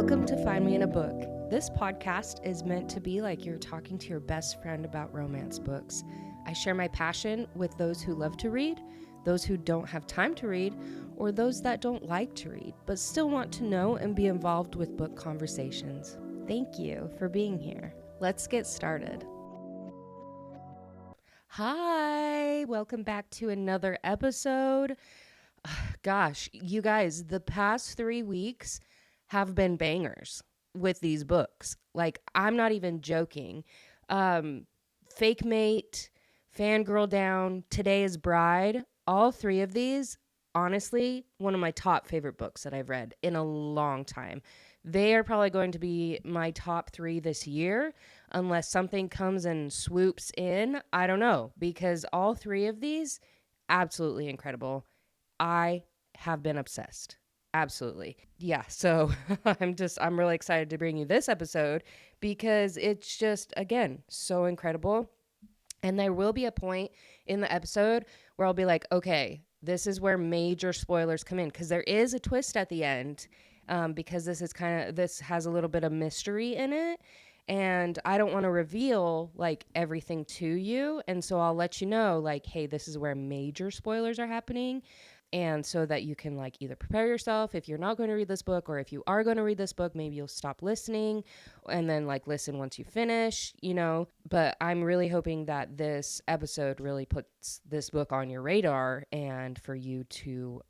Welcome to Find Me in a Book. This podcast is meant to be like you're talking to your best friend about romance books. I share my passion with those who love to read, those who don't have time to read, or those that don't like to read, but still want to know and be involved with book conversations. Thank you for being here. Let's get started. Hi, welcome back to another episode. Gosh, you guys, the past 3 weeks have been bangers with these books. Like, I'm not even joking. Fake Mate, Fangirl Down, Today is Bride, all three of these, honestly, one of my top favorite books that I've read in a long time. They are probably going to be my top 3 this year, unless something comes and swoops in. I don't know, because all 3 of these, absolutely incredible. I have been obsessed. Absolutely. Yeah. So I'm really excited to bring you this episode because it's just, again, so incredible. And there will be a point in the episode where I'll be like, okay, this is where major spoilers come in, because there is a twist at the end, because this has a little bit of mystery in it. And I don't want to reveal like everything to you. And so I'll let you know, like, hey, this is where major spoilers are happening. And so that you can like either prepare yourself if you're not going to read this book, or if you are going to read this book, maybe you'll stop listening and then like listen once you finish, But I'm really hoping that this episode really puts this book on your radar and for you to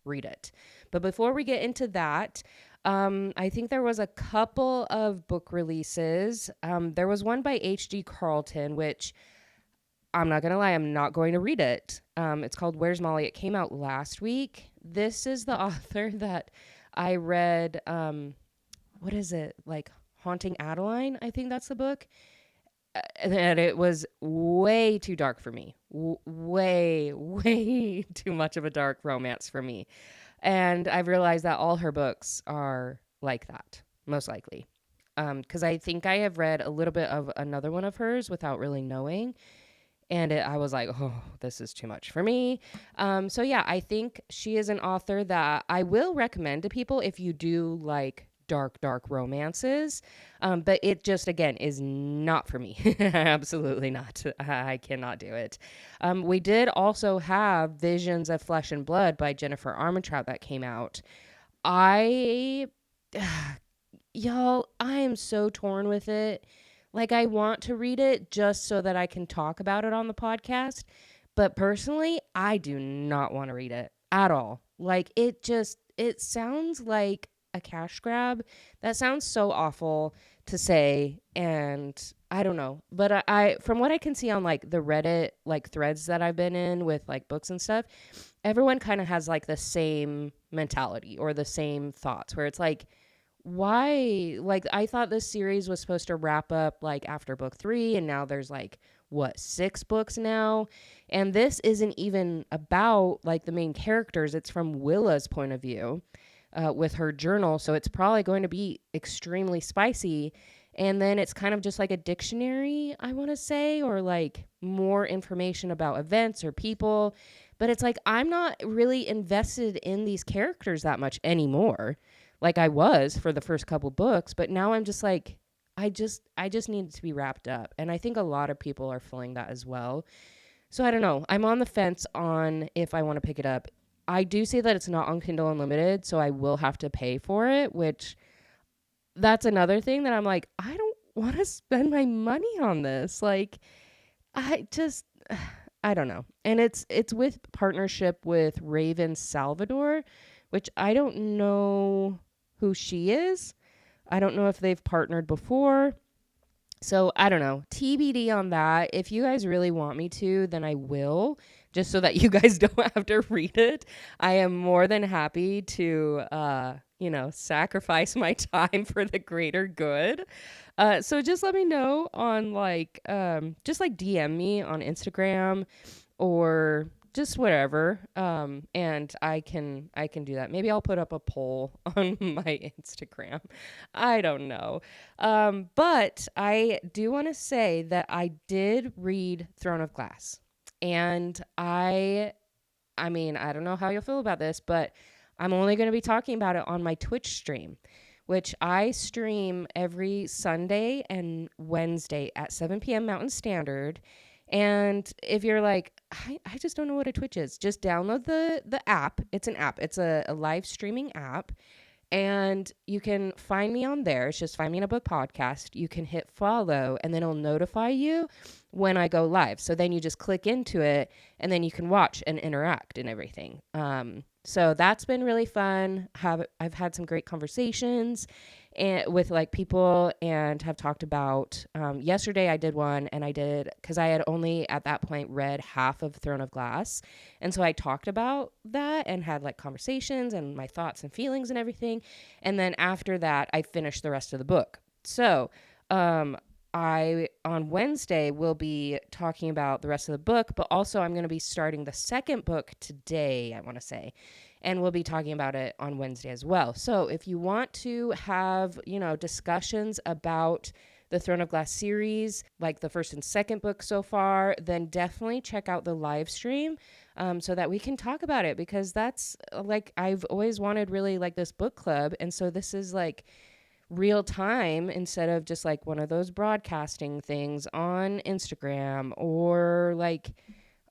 read it. But before we get into that, I think there was a couple of book releases. There was one by H.G. Carlton, which I'm not going to lie, I'm not going to read it. It's called Where's Molly? It came out last week. This is the author that I read, what is it? Like Haunting Adeline, I think that's the book. And it was way too dark for me. Way too much of a dark romance for me. And I've realized that all her books are like that, most likely. Because I think I have read a little bit of another one of hers without really knowing. And I was like, oh, this is too much for me. So yeah, I think she is an author that I will recommend to people if you do like dark romances. But it just, again, is not for me. Absolutely not. I cannot do it. We did also have Visions of Flesh and Blood by Jennifer Armentrout that came out. Y'all, I am so torn with it. Like, I want to read it just so that I can talk about it on the podcast. But personally, I do not want to read it at all. Like, it sounds like a cash grab. That sounds so awful to say. And I don't know. But I from what I can see on, like, the Reddit, like, threads that I've been in with, like, books and stuff, everyone kind of has, like, the same mentality or the same thoughts where it's like, why? Like, I thought this series was supposed to wrap up like after book 3, and now there's like 6 books now, and this isn't even about like the main characters. It's from Willa's point of view with her journal, so it's probably going to be extremely spicy. And then it's kind of just like a dictionary, I want to say, or like more information about events or people. But it's like, I'm not really invested in these characters that much anymore, like I was for the first couple books. But now I'm just like, I just need to be wrapped up. And I think a lot of people are feeling that as well. So I don't know. I'm on the fence on if I want to pick it up. I do say that it's not on Kindle Unlimited, so I will have to pay for it, which that's another thing that I'm like, I don't want to spend my money on this. Like, I don't know. And it's with partnership with Raven Salvador, which I don't know who she is. I don't know if they've partnered before. So I don't know. TBD on that. If you guys really want me to, then I will, just so that you guys don't have to read it. I am more than happy to, sacrifice my time for the greater good. So just let me know on just like DM me on Instagram or just whatever. And I can do that. Maybe I'll put up a poll on my Instagram. I don't know. But I do want to say that I did read Throne of Glass, and I mean, I don't know how you'll feel about this, but I'm only going to be talking about it on my Twitch stream, which I stream every Sunday and Wednesday at 7 p.m. Mountain Standard. And if you're like, I just don't know what a Twitch is, just download the app. It's an app. It's a live streaming app. And you can find me on there. It's just Find Me in a Book podcast. You can hit follow, and then it'll notify you when I go live. So then you just click into it, and then you can watch and interact and everything. So that's been really fun. I've had some great conversations with like people, and have talked about, yesterday I did one, and because I had only at that point read half of Throne of Glass. And so I talked about that and had like conversations and my thoughts and feelings and everything. And then after that, I finished the rest of the book. So, I, on Wednesday, will be talking about the rest of the book, but also I'm going to be starting the second book today, I want to say, and we'll be talking about it on Wednesday as well. So if you want to have, discussions about the Throne of Glass series, like the first and second book so far, then definitely check out the live stream, so that we can talk about it, because that's like, I've always wanted really like this book club. And so this is like real time instead of just like one of those broadcasting things on Instagram, or like,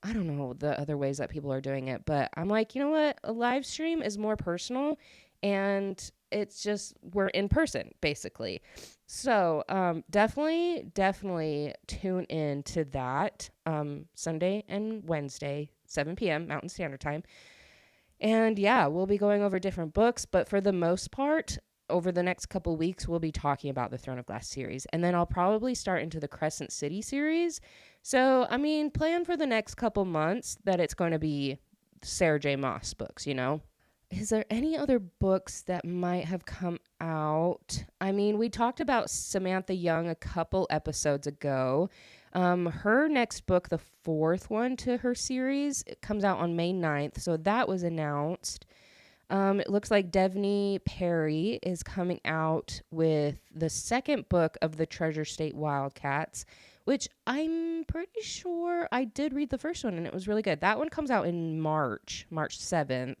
I don't know the other ways that people are doing it. But I'm like, you know what? A live stream is more personal, and it's just, we're in person basically. So definitely tune in to that, Sunday and Wednesday, 7 p.m. Mountain Standard Time. And yeah, we'll be going over different books, but for the most part, over the next couple weeks, we'll be talking about the Throne of Glass series. And then I'll probably start into the Crescent City series. So, I mean, plan for the next couple months that it's going to be Sarah J. Maas books, Is there any other books that might have come out? I mean, we talked about Samantha Young a couple episodes ago. Her next book, the fourth one to her series, it comes out on May 9th. So that was announced. It looks like Devney Perry is coming out with the second book of the Treasure State Wildcats, which I'm pretty sure I did read the first one and it was really good. That one comes out in March 7th.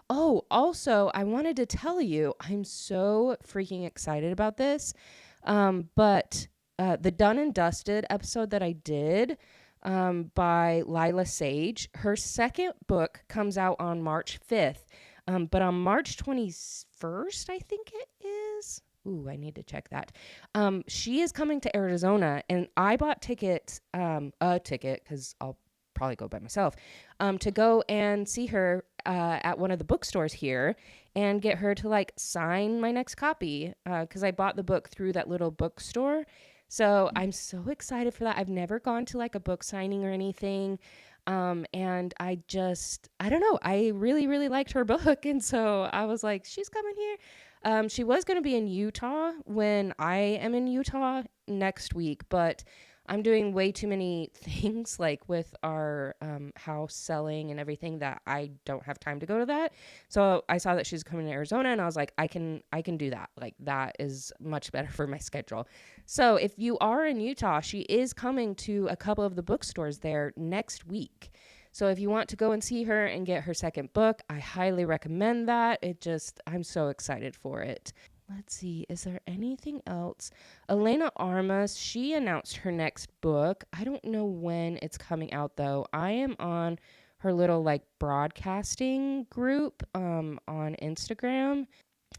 Oh, also, I wanted to tell you, I'm so freaking excited about this. But the Done and Dusted episode that I did, by Lila Sage, her second book comes out on March 5th. But on March 21st, I think it is. Ooh, I need to check that. She is coming to Arizona, and I bought a ticket, because I'll probably go by myself, to go and see her at one of the bookstores here and get her to like sign my next copy, because I bought the book through that little bookstore. So I'm so excited for that. I've never gone to like a book signing or anything. And I don't know, I really, really liked her book. And so I was like, she's coming here. She was going to be in Utah when I am in Utah next week, but I'm doing way too many things like with our house selling and everything that I don't have time to go to that. So I saw that she's coming to Arizona, and I was like, I can do that. Like, that is much better for my schedule. So if you are in Utah, she is coming to a couple of the bookstores there next week. So if you want to go and see her and get her second book, I highly recommend that. I'm so excited for it. Let's see, is there anything else? Elena Armas, she announced her next book. I don't know when it's coming out, though. I am on her little, like, broadcasting group on Instagram.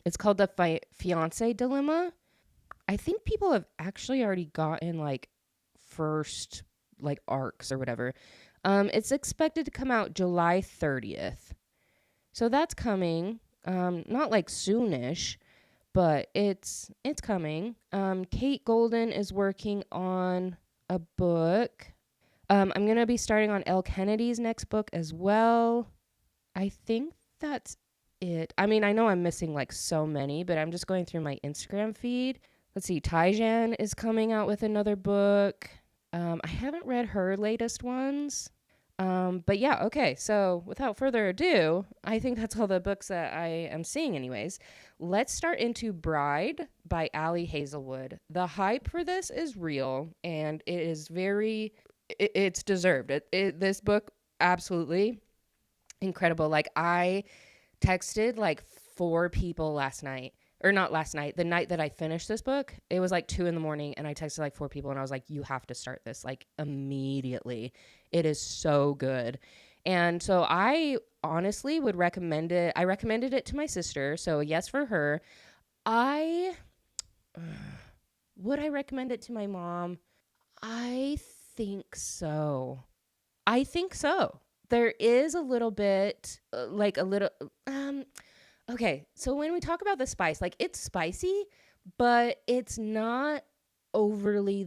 It's called the Fiancé Dilemma. I think people have actually already gotten, like, first, like, arcs or whatever. It's expected to come out July 30th. So that's coming. Not, like, soonish, but it's coming. Kate Golden is working on a book. I'm going to be starting on Elle Kennedy's next book as well. I think that's it. I mean, I know I'm missing like so many, but I'm just going through my Instagram feed. Let's see, Taijan is coming out with another book. I haven't read her latest ones. But yeah, okay. So without further ado, I think that's all the books that I am seeing anyways. Let's start into Bride by Allie Hazelwood. The hype for this is real, and it is it's deserved. This book, absolutely incredible. Like, I texted like 4 people last night or not last night, the night that I finished this book. It was like 2 a.m. and I texted like 4 people and I was like, you have to start this like immediately. It is so good. And so I honestly would recommend it. I recommended it to my sister. So yes, for her. I would I recommend it to my mom? I think so. I think so. There is a little bit, like a little, okay. So when we talk about the spice, like it's spicy, but it's not overly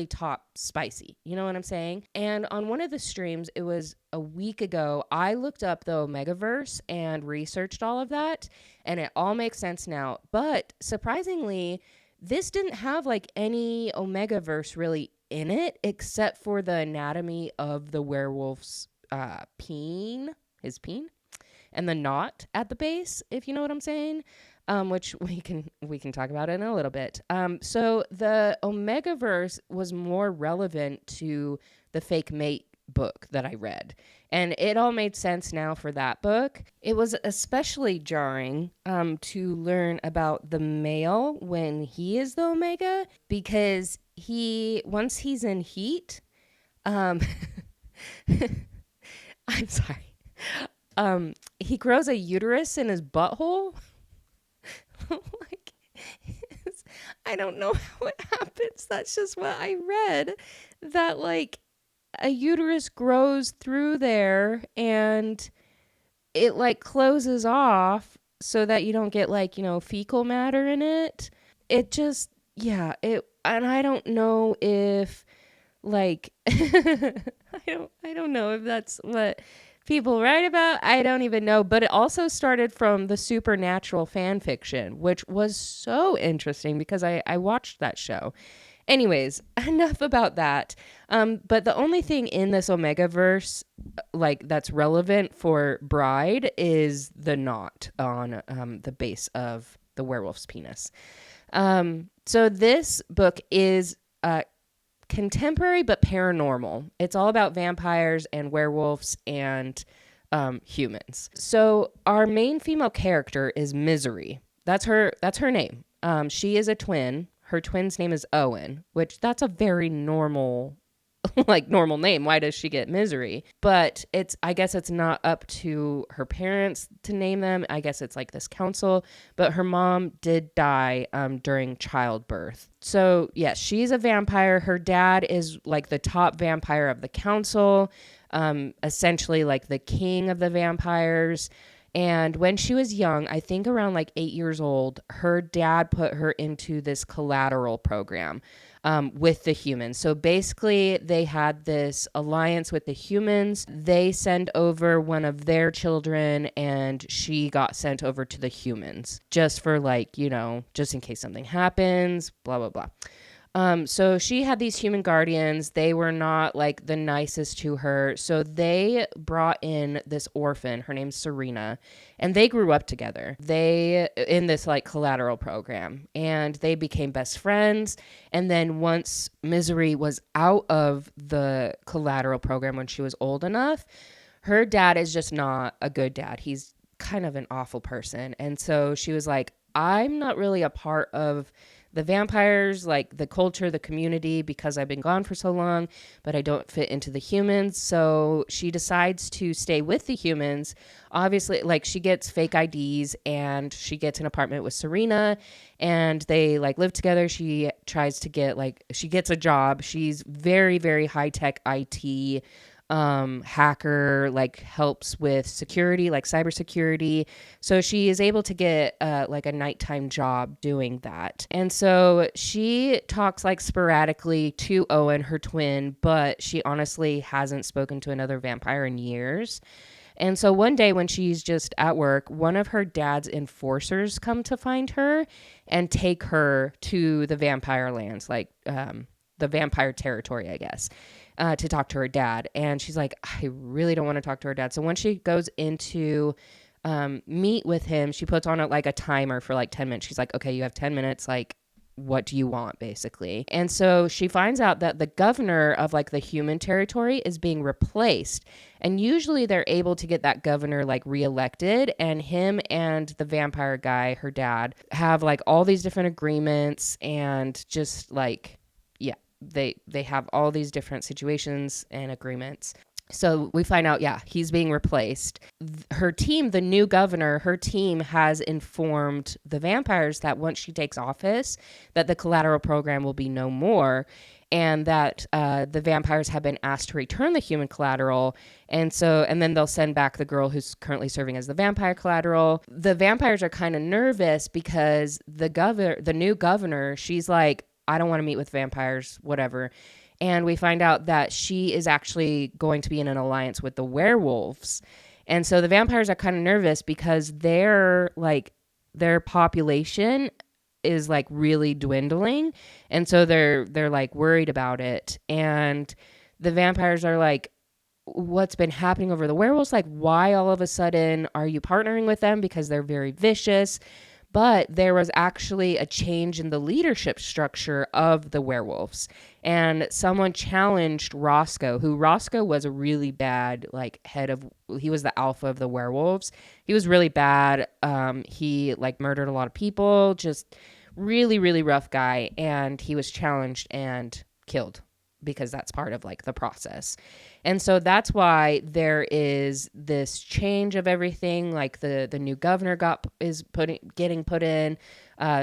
top spicy. You know what I'm saying? And on one of the streams, it was a week ago, I looked up the Omegaverse and researched all of that, and it all makes sense now. But surprisingly, this didn't have like any Omegaverse really in it except for the anatomy of the werewolf's his peen, and the knot at the base, if you know what I'm saying, which we can talk about in a little bit. So the Omegaverse was more relevant to the Fake Mate book that I read, and it all made sense now for that book. It was especially jarring to learn about the male when he is the Omega, because once he's in heat, I'm sorry. He grows a uterus in his butthole. Like, I don't know how it happens. That's just what I read. That like a uterus grows through there and it like closes off so that you don't get like, fecal matter in it. It just, yeah, and I don't know if like, I don't know if that's what people write about. I don't even know. But it also started from the Supernatural fan fiction, which was so interesting because I watched that show. Anyways, enough about that. But the only thing in this Omegaverse, like that's relevant for Bride, is the knot on the base of the werewolf's penis. So this book is contemporary but paranormal. It's all about vampires and werewolves and humans. So our main female character is Misery. That's her name. She is a twin. Her twin's name is Owen, which that's a very normal normal name. Why does she get Misery? But I guess it's not up to her parents to name them. I guess it's like this council, but her mom did die during childbirth. So yes, she's a vampire. Her dad is like the top vampire of the council, essentially like the king of the vampires. And when she was young, I think around like 8 years old, her dad put her into this collateral program with the humans. So basically, they had this alliance with the humans. They sent over one of their children, and she got sent over to the humans just for just in case something happens, blah, blah, blah. So she had these human guardians. They were not like the nicest to her. So they brought in this orphan. Her name's Serena, and they grew up together. They in this like collateral program, and they became best friends. And then once Misery was out of the collateral program when she was old enough, her dad is just not a good dad. He's kind of an awful person. And so she was like, I'm not really a part of the vampires, like the culture, the community, because I've been gone for so long, but I don't fit into the humans. So she decides to stay with the humans. Obviously, like she gets fake IDs and she gets an apartment with Serena and they like live together. She tries to get she gets a job. She's very, very high tech IT hacker, like helps with security, like cybersecurity. So she is able to get like a nighttime job doing that. And so she talks like sporadically to Owen, her twin, but she honestly hasn't spoken to another vampire in years. And so one day when she's just at work, one of her dad's enforcers come to find her and take her to the vampire lands, like the vampire territory, I guess. To talk to her dad. And she's like, I really don't want to talk to her dad. So when she goes into meet with him, she puts on a timer for like 10 minutes. She's like, okay, you have 10 minutes. Like, what do you want, basically. And so she finds out that the governor of like the human territory is being replaced. And usually they're able to get that governor like reelected. And him and the vampire guy, her dad, have like all these different agreements and just like, yeah, they have all these different situations and agreements. So we find out, yeah, he's being replaced. Her team, the new governor, her team has informed the vampires that once she takes office, that the collateral program will be no more, and that the vampires have been asked to return the human collateral. And then they'll send back the girl who's currently serving as the vampire collateral. The vampires are kind of nervous because the new governor, she's like, I don't want to meet with vampires, whatever. And we find out that she is actually going to be in an alliance with the werewolves. And so the vampires are kind of nervous because their population is like really dwindling. And so they're like worried about it. And the vampires are like, what's been happening over the werewolves? Like, why all of a sudden are you partnering with them? Because they're very vicious. But there was actually a change in the leadership structure of the werewolves. And someone challenged Roscoe, who Roscoe was a really bad, like, he was the alpha of the werewolves. He was really bad. He, like, murdered a lot of people, just really, really rough guy. And he was challenged and killed because that's part of, like, the process. And so that's why there is this change of everything. Like the new governor getting put in.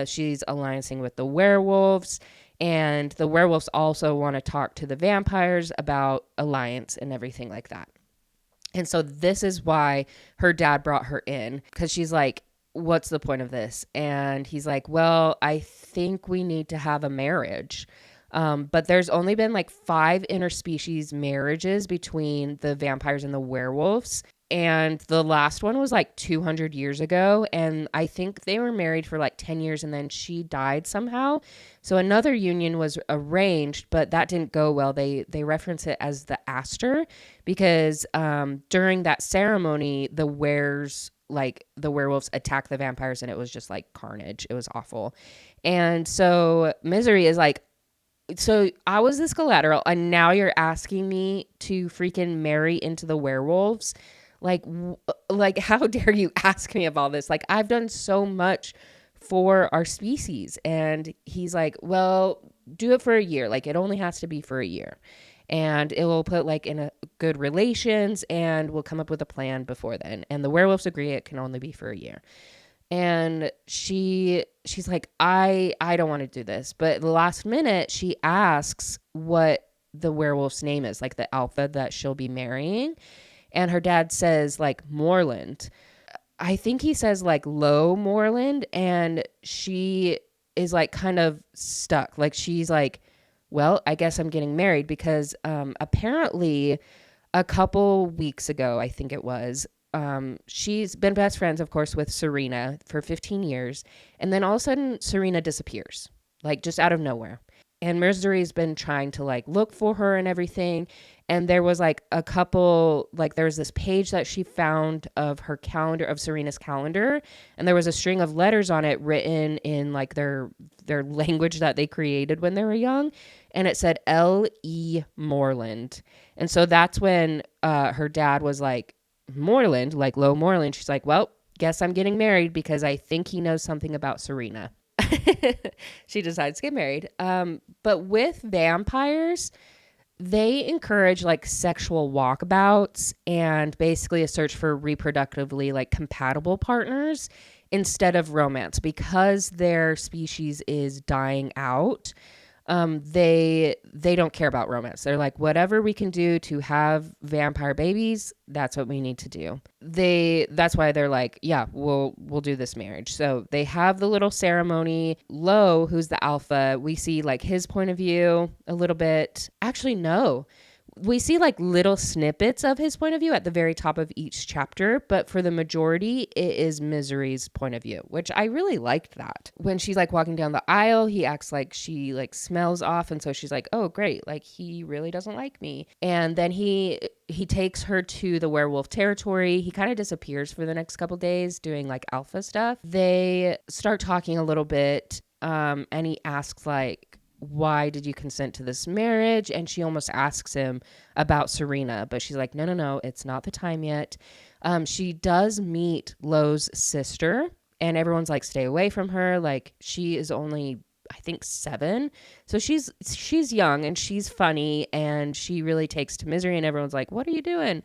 She's alliancing with the werewolves, and the werewolves also want to talk to the vampires about alliance and everything like that. And so this is why her dad brought her in, because she's like, what's the point of this? And he's like, well, I think we need to have a marriage. But there's only been like 5 interspecies marriages between the vampires and the werewolves. And the last one was like 200 years ago. And I think they were married for like 10 years and then she died somehow. So another union was arranged, but that didn't go well. They reference it as the Aster because during that ceremony, the werewolves attacked the vampires and it was just like carnage. It was awful. And so Misery is like, so I was this collateral and now you're asking me to freaking marry into the werewolves. Like how dare you ask me of all this? Like, I've done so much for our species. And he's like, well, do it for a year. Like, it only has to be for a year. And it will put like in a good relations and we'll come up with a plan before then. And the werewolves agree it can only be for a year. And she's like, I don't want to do this. But the last minute, she asks what the werewolf's name is, like the alpha that she'll be marrying. And her dad says, like, Moreland. I think he says, like, Low Moreland. And she is, like, kind of stuck. Like, she's like, well, I guess I'm getting married because apparently a couple weeks ago, I think it was, she's been best friends, of course, with Serena for 15 years. And then all of a sudden, Serena disappears, like just out of nowhere. And Misery's been trying to like look for her and everything. And there was like a couple, like there was this page that she found of her calendar, of Serena's calendar. And there was a string of letters on it written in like their language that they created when they were young. And it said L.E. Moreland. And so that's when her dad was like, Moreland, like Low Moreland. She's like, well, guess I'm getting married because I think he knows something about Serena. She decides to get married. But with vampires, they encourage like sexual walkabouts and basically a search for reproductively like compatible partners instead of romance because their species is dying out. They don't care about romance. They're like, whatever we can do to have vampire babies, that's what we need to do. That's why they're like, yeah, we'll do this marriage. So they have the little ceremony. Lo, who's the alpha, we see like his point of view a little bit. Actually, no. We see like little snippets of his point of view at the very top of each chapter, but for the majority, it is Misery's point of view, which I really liked that. When she's like walking down the aisle, he acts like she like smells off. And so she's like, oh, great. Like he really doesn't like me. And then he takes her to the werewolf territory. He kind of disappears for the next couple days doing like alpha stuff. They start talking a little bit. and he asks like, why did you consent to this marriage? And she almost asks him about Serena, but she's like, no, it's not the time yet. She does meet Lo's sister, and everyone's like, stay away from her. Like, she is only, I think, 7. So she's young and she's funny, and she really takes to Misery, and everyone's like, what are you doing?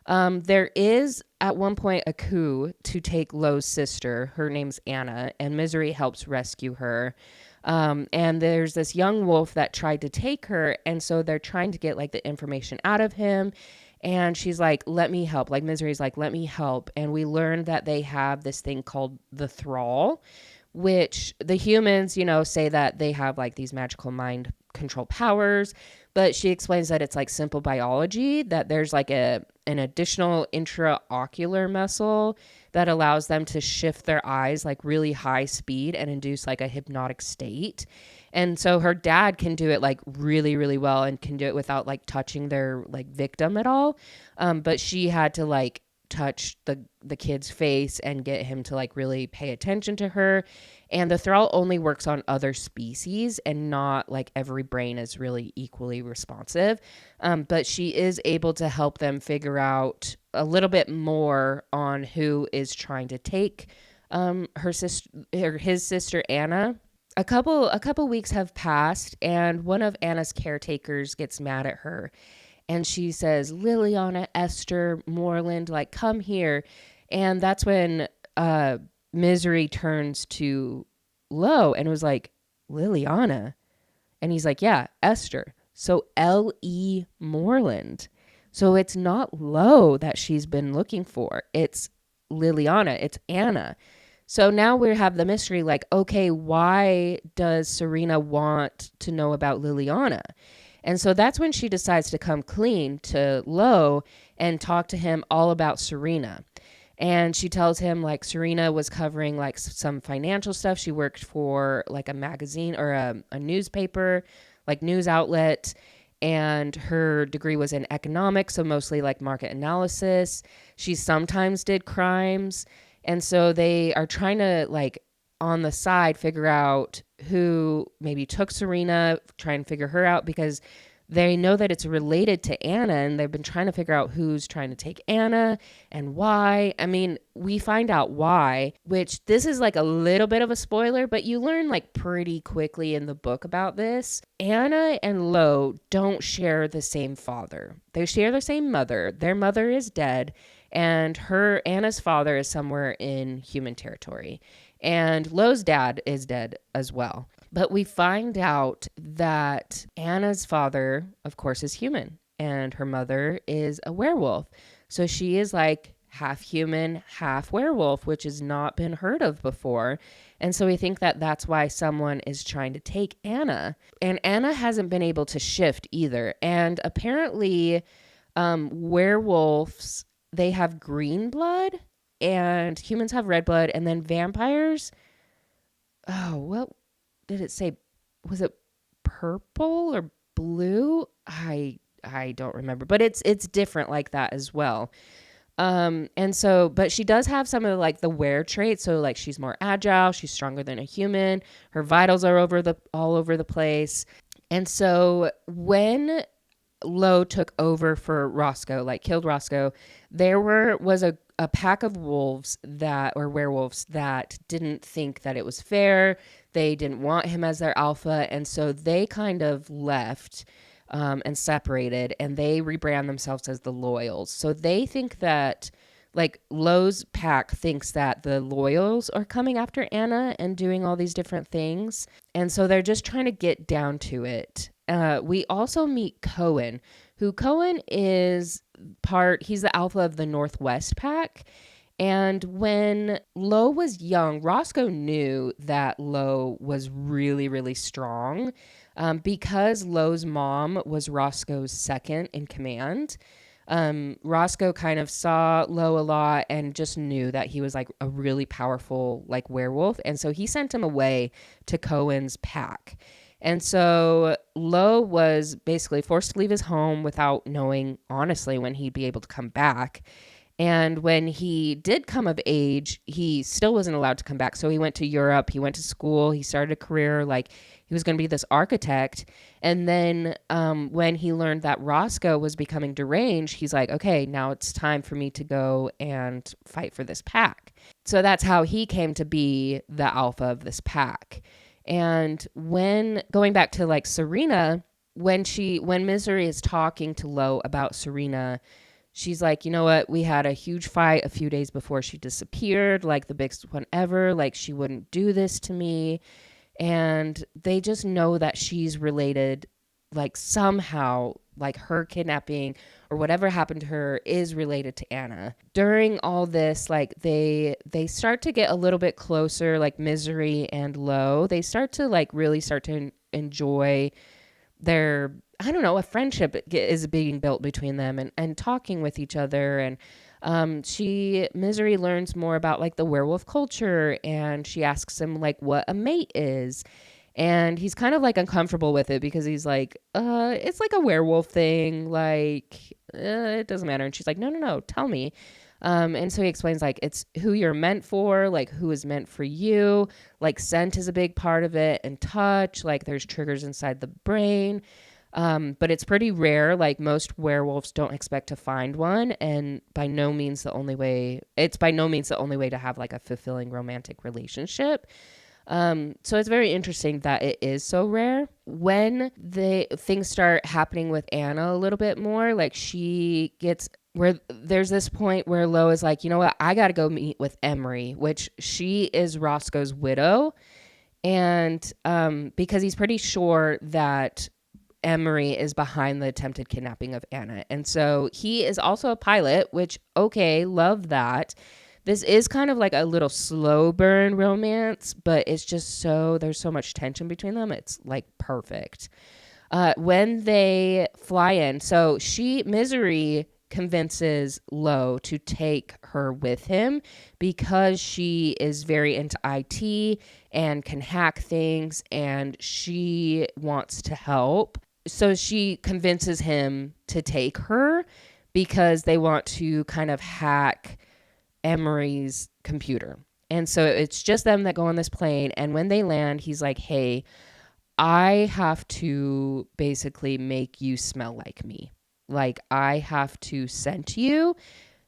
There is at one point a coup to take Lo's sister. Her name's Anna, and Misery helps rescue her. And there's this young wolf that tried to take her, and so they're trying to get like the information out of him. And she's like, let me help. Like, Misery's like, let me help. And we learned that they have this thing called the thrall, which the humans, say that they have like these magical mind control powers. But she explains that it's like simple biology, that there's like an additional intraocular muscle that allows them to shift their eyes like really high speed and induce like a hypnotic state. And so her dad can do it like really, really well, and can do it without like touching their like victim at all. But she had to like touch the kid's face and get him to like really pay attention to her. And the thrall only works on other species, and not like every brain is really equally responsive. But she is able to help them figure out a little bit more on who is trying to take her sister or his sister Anna. A couple weeks have passed, and one of Anna's caretakers gets mad at her, and she says, Liliana, Esther, Moreland, like, come here. And that's when Misery turns to Lo and was like, Liliana? And he's like, yeah, Esther. So L.E. Moreland. So it's not Lo that she's been looking for. It's Liliana. It's Anna. So now we have the mystery, like, okay, why does Serena want to know about Liliana? And so that's when she decides to come clean to Lo and talk to him all about Serena. And she tells him like Serena was covering like some financial stuff. She worked for like a magazine or a newspaper, like news outlet. And her degree was in economics, so mostly like market analysis. She sometimes did crimes. And so they are trying to like on the side figure out who maybe took Serena, try and figure her out, because they know that it's related to Anna, and they've been trying to figure out who's trying to take Anna and why. I mean, we find out why, which this is like a little bit of a spoiler, but you learn like pretty quickly in the book about this. Anna and Lo don't share the same father. They share the same mother. Their mother is dead, and Anna's father is somewhere in human territory. And Lo's dad is dead as well. But we find out that Anna's father, of course, is human, and her mother is a werewolf. So she is like half human, half werewolf, which has not been heard of before. And so we think that that's why someone is trying to take Anna. And Anna hasn't been able to shift either. And apparently werewolves, they have green blood, and humans have red blood, and then vampires, what did it say? Was it purple or blue? I don't remember, but it's different like that as well. And so, but she does have some of like the wear traits. So like she's more agile, she's stronger than a human. Her vitals are all over the place. And so when Lo took over for Roscoe, like killed Roscoe, there was a pack of wolves or werewolves that didn't think that it was fair. They didn't want him as their alpha. And so they kind of left and separated, and they rebrand themselves as the Loyals. So they think that like Lo's pack thinks that the Loyals are coming after Anna and doing all these different things. And so they're just trying to get down to it. We also meet Cohen, who Cohen is he's the alpha of the Northwest pack. And when Lo was young, Roscoe knew that Lo was really, really strong because Lo's mom was Roscoe's second in command. Roscoe kind of saw Lo a lot and just knew that he was like a really powerful like werewolf. And so he sent him away to Cohen's pack. And so Lo was basically forced to leave his home without knowing, honestly, when he'd be able to come back. And when he did come of age, he still wasn't allowed to come back. So he went to Europe, he went to school, he started a career like he was going to be this architect. And then when he learned that Roscoe was becoming deranged, he's like, okay, now it's time for me to go and fight for this pack. So that's how he came to be the alpha of this pack. And when going back to like Serena, when Misery is talking to Lo about Serena, she's like, you know what? We had a huge fight a few days before she disappeared, like the biggest one ever. Like, she wouldn't do this to me. And they just know that she's related, like, somehow, like, her kidnapping or whatever happened to her is related to Anna. During all this, like, they start to get a little bit closer, like Misery and Lo. They start to, like, really start to enjoy their, I don't know, a friendship is being built between them, and talking with each other. And Misery learns more about like the werewolf culture, and she asks him like what a mate is. And he's kind of like uncomfortable with it because he's like, it's like a werewolf thing. Like, it doesn't matter. And she's like, no, tell me. And so he explains like it's who you're meant for, like who is meant for you. Like scent is a big part of it, and touch. Like there's triggers inside the brain. But it's pretty rare. Like most werewolves don't expect to find one, and by no means the only way to have like a fulfilling romantic relationship. So it's very interesting that it is so rare. When the things start happening with Anna a little bit more, like she gets where there's this point where Lo is like, you know what, I got to go meet with Emery, which she is Roscoe's widow. And because he's pretty sure that Emery is behind the attempted kidnapping of Anna. And so he is also a pilot, which, okay, love that. This is kind of like a little slow burn romance, but it's just there's so much tension between them. It's like perfect. When they fly in, so Misery convinces Lo to take her with him because she is very into IT and can hack things, and she wants to help. So she convinces him to take her because they want to kind of hack Emery's computer. And so it's just them that go on this plane. And when they land, he's like, hey, I have to basically make you smell like me. Like, I have to scent you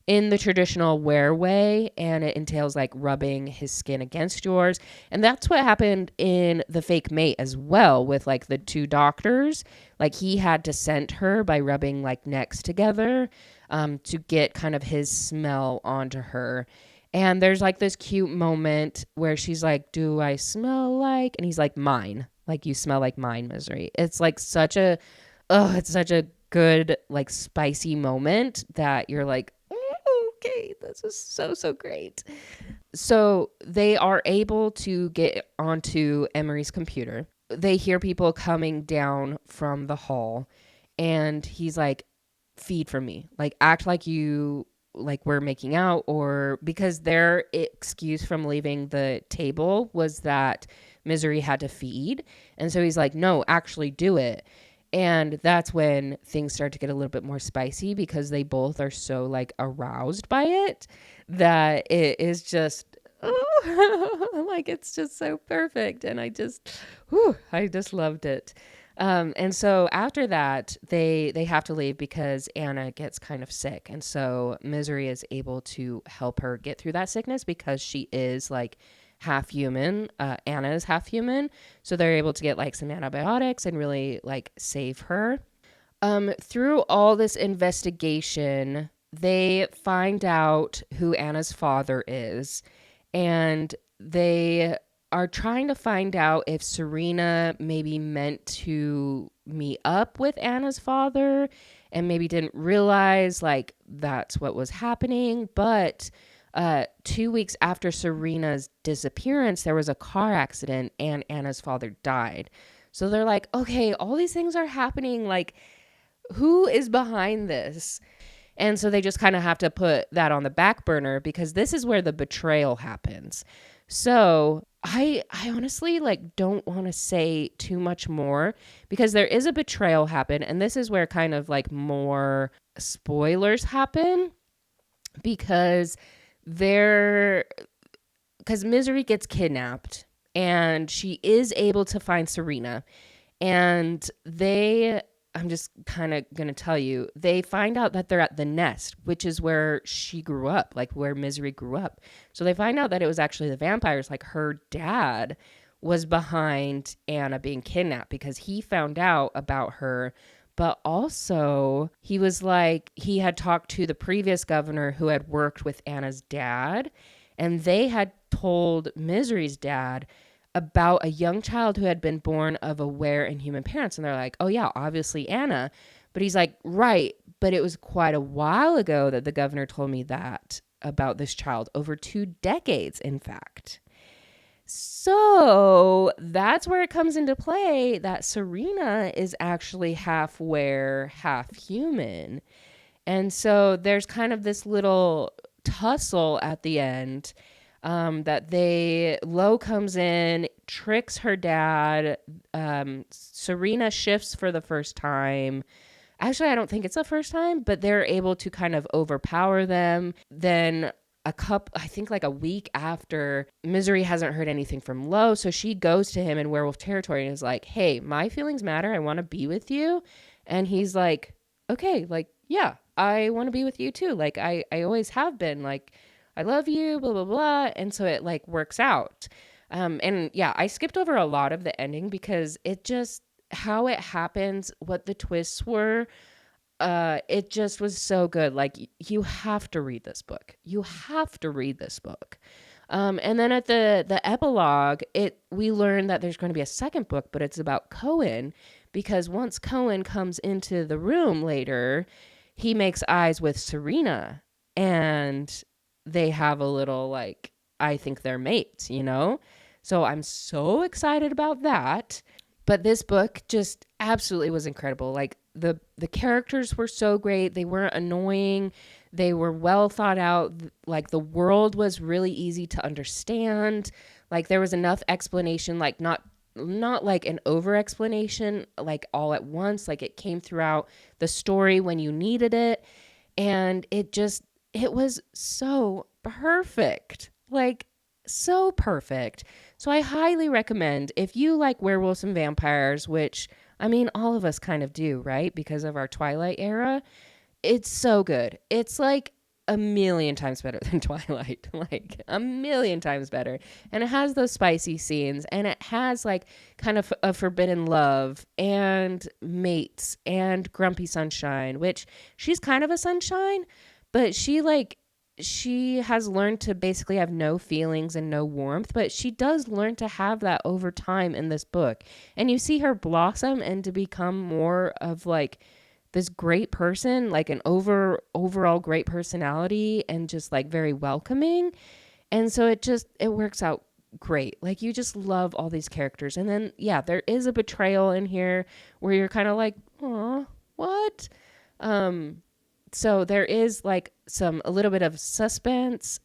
in the traditional wear way, and it entails like rubbing his skin against yours. And that's what happened in The Fake Mate as well, with like the two doctors. Like, he had to scent her by rubbing like necks together to get kind of his smell onto her. And there's like this cute moment where she's like, do I smell like? And he's like, mine. Like, you smell like mine, Misery. It's like it's such a good, like, spicy moment that you're like, okay, this is so great. So they are able to get onto Emery's computer. They hear people coming down from the hall, and he's like, feed from me. Like, act like we're making out, or because their excuse from leaving the table was that Misery had to feed. And so he's like, no, actually do it. And that's when things start to get a little bit more spicy because they both are so like aroused by it that it is just, like, it's just so perfect. And I just loved it. And so after that, they have to leave because Anna gets kind of sick. And so Misery is able to help her get through that sickness because she is like half human. Anna is half human. So they're able to get like some antibiotics and really like save her. Through all this investigation, they find out who Anna's father is, and they are trying to find out if Serena maybe meant to meet up with Anna's father and maybe didn't realize like that's what was happening. But 2 weeks after Serena's disappearance, there was a car accident and Anna's father died. So they're like, okay, all these things are happening. Like, who is behind this? And so they just kind of have to put that on the back burner because this is where the betrayal happens. So I honestly like don't want to say too much more because there is a betrayal happen, and this is where kind of like more spoilers happen. because they're because Misery gets kidnapped and she is able to find Serena. And I'm just kind of going to tell you, they find out that they're at the nest, which is where she grew up, like where Misery grew up. So they find out that it was actually the vampires, like her dad was behind Anna being kidnapped because he found out about her. But also, he was like, he had talked to the previous governor who had worked with Anna's dad, and they had told Misery's dad about a young child who had been born of aware and human parents. And they're like, oh, yeah, obviously Anna. But he's like, right. But it was quite a while ago that the governor told me that about this child, over 2 decades, in fact. So that's where it comes into play that Serena is actually half were, half human. And so there's kind of this little tussle at the end, that Lo comes in, tricks her dad. Serena shifts for the first time. Actually, I don't think it's the first time, but they're able to kind of overpower them. Then I think like a week after, Misery hasn't heard anything from Lo, so she goes to him in werewolf territory and is like, hey, my feelings matter. I want to be with you. And he's like, okay, like, yeah, I want to be with you too. Like, I always have been. Like, I love you, blah, blah, blah. And so it like works out. And yeah, I skipped over a lot of the ending because it just, how it happens, what the twists were, it just was so good. Like, you have to read this book. You have to read this book. And then at the epilogue, we learn that there's going to be a second book, but it's about Cohen, because once Cohen comes into the room later, he makes eyes with Serena, and they have a little, like, I think they're mates, you know? So I'm so excited about that. But this book just absolutely was incredible. Like, the characters were so great. They weren't annoying. They were well thought out. Like, the world was really easy to understand. Like, there was enough explanation, like not like an over explanation, like all at once. Like, it came throughout the story when you needed it. And it was so perfect. Like, so perfect. So I highly recommend, if you like werewolves and vampires, which, I mean, all of us kind of do, right? Because of our Twilight era. It's so good. It's like a million times better than Twilight. Like, a million times better. And it has those spicy scenes, and it has like kind of a forbidden love and mates and Grumpy Sunshine, which she's kind of a sunshine, but she has learned to basically have no feelings and no warmth, but she does learn to have that over time in this book. And you see her blossom and to become more of like this great person, like an overall great personality, and just like very welcoming. And so it works out great. Like, you just love all these characters. And then, yeah, there is a betrayal in here where you're kind of like, oh, what? So there is like a little bit of suspense.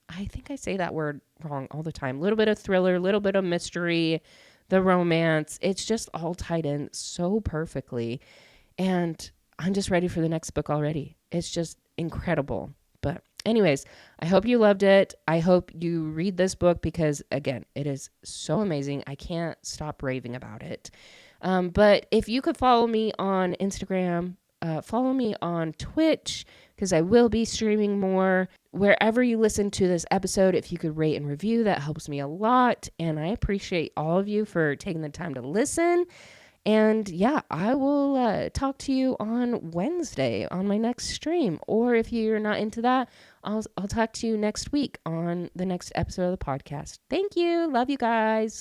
I think I say that word wrong all the time. A little bit of thriller, a little bit of mystery, the romance. It's just all tied in so perfectly. And I'm just ready for the next book already. It's just incredible. But anyways, I hope you loved it. I hope you read this book because, again, it is so amazing. I can't stop raving about it. But if you could follow me on Instagram, follow me on Twitch, because I will be streaming more. Wherever you listen to this episode, if you could rate and review, that helps me a lot. And I appreciate all of you for taking the time to listen. And yeah, I will talk to you on Wednesday on my next stream. Or if you're not into that, I'll talk to you next week on the next episode of the podcast. Thank you. Love you guys.